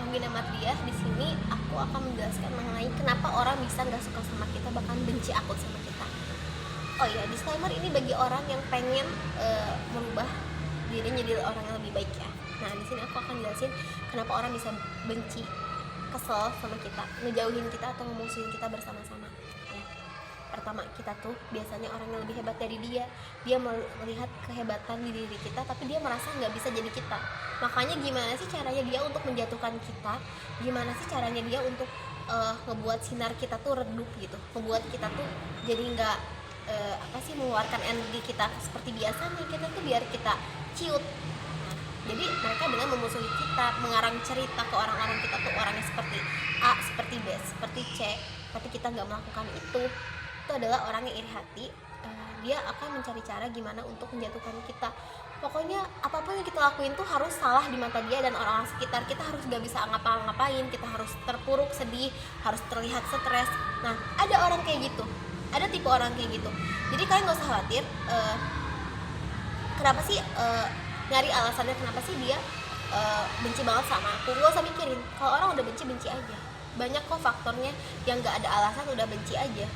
Bina Matria. Di sini aku akan menjelaskan mengenai kenapa orang bisa nggak suka sama kita, bahkan benci akut sama kita. Oh iya, disclaimer ini bagi orang yang pengen merubah dirinya jadi orang yang lebih baik ya. Nah, di sini aku akan jelasin kenapa orang bisa benci, kesel sama kita, ngejauhin kita atau memusuhin kita bersama-sama. Ya. Pertama, kita tuh biasanya orang yang lebih hebat dari dia melihat kehebatan di diri kita, tapi dia merasa nggak bisa jadi kita. Makanya gimana sih caranya dia untuk menjatuhkan kita, gimana sih caranya dia untuk ngebuat sinar kita tuh redup gitu, ngebuat kita tuh jadi nggak mengeluarkan energi kita seperti biasanya. Kita tuh biar kita ciut. Nah, jadi mereka dengan memusuhi kita, mengarang cerita ke orang-orang kita tuh orangnya seperti A, seperti B, seperti C, tapi kita nggak melakukan itu adalah orang yang iri hati. Dia akan mencari cara gimana untuk menjatuhkan kita. Pokoknya apapun yang kita lakuin tuh harus salah di mata dia dan orang-orang sekitar. Kita harus gak bisa ngapa-ngapain, kita harus terpuruk, sedih, harus terlihat stres. Nah, ada orang kayak gitu, ada tipe orang kayak gitu. Jadi kalian gak usah khawatir. Kenapa sih nyari alasannya kenapa sih dia benci banget sama aku? Gak usah mikirin. Kalau orang udah benci aja. Banyak kok faktornya yang gak ada alasan udah benci aja.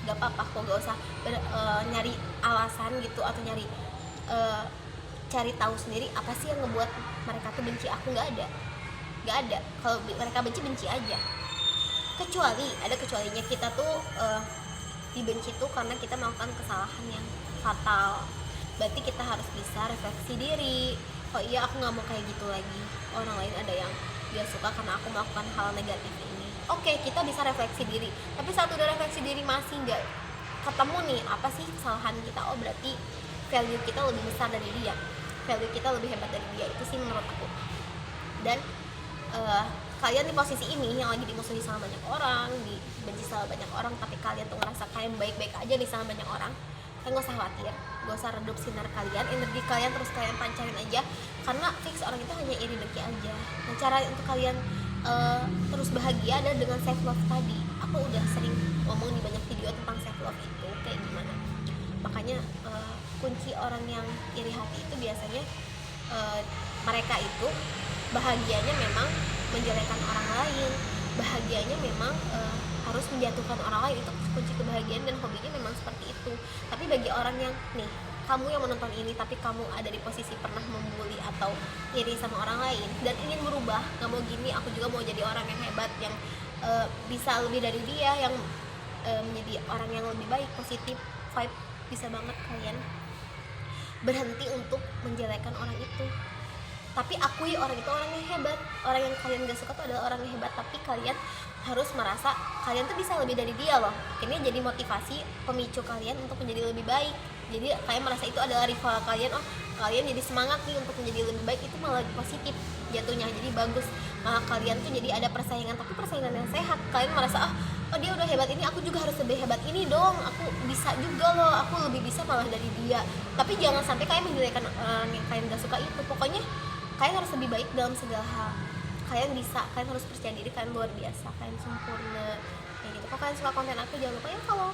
Gak apa-apa kok, gak usah nyari alasan gitu atau nyari cari tahu sendiri apa sih yang ngebuat mereka tuh benci aku. Gak ada. Kalau mereka benci aja. Kecualinya kita tuh dibenci tuh karena kita melakukan kesalahan yang fatal. Berarti kita harus bisa refleksi diri. Oh iya, aku nggak mau kayak gitu lagi. Orang lain ada yang dia suka karena aku melakukan hal negatif ini. Oke, kita bisa refleksi diri. Tapi saat udah refleksi diri masih nggak ketemu nih apa sih kesalahan kita, oh berarti value kita lebih besar dari dia, value kita lebih hebat dari dia. Itu sih menurut aku. Dan kalian di posisi ini yang lagi dimusuhi sama banyak orang, dibenci sama banyak orang, tapi kalian tuh ngerasa kalian baik-baik aja nih sama banyak orang, kalian gak usah khawatir, gak usah redup sinar kalian, energi kalian terus kalian pancarin aja, karena fix orang itu hanya iri dengki aja. Nah, cara untuk kalian terus bahagia adalah dengan self love tadi. Aku udah sering ngomong di banyak video tentang self love itu kayak gimana. Makanya kunci orang yang iri hati itu biasanya mereka itu bahagianya memang menjelekan orang lain, bahagianya memang harus menjatuhkan orang lain. Itu kunci kebahagiaan dan hobinya memang seperti itu. Tapi bagi orang yang nih, kamu yang menonton ini tapi kamu ada di posisi pernah membuli atau iri sama orang lain dan ingin berubah, nggak mau gini, aku juga mau jadi orang yang hebat, yang bisa lebih dari dia, yang menjadi orang yang lebih baik, positif vibe, bisa banget kalian berhenti untuk menjelekan orang itu. Tapi akui orang itu orang yang hebat. Orang yang kalian gak suka itu adalah orang yang hebat, tapi kalian harus merasa kalian tuh bisa lebih dari dia loh. Ini jadi motivasi, pemicu kalian untuk menjadi lebih baik. Jadi kalian merasa itu adalah rival kalian, oh kalian jadi semangat nih untuk menjadi lebih baik. Itu malah positif jatuhnya, jadi bagus. Malah kalian tuh jadi ada persaingan, tapi persaingan yang sehat. Kalian merasa oh dia udah hebat ini, aku juga harus lebih hebat ini dong, aku bisa juga loh, aku lebih bisa malah dari dia. Tapi jangan sampai kalian menjelekan orang yang kalian gak suka itu. Pokoknya kalian harus lebih baik dalam segala hal. Kalian bisa, kalian harus percaya diri, kalian luar biasa, kalian sempurna kayak gitu. Kalau kalian suka konten aku, jangan lupa ya follow.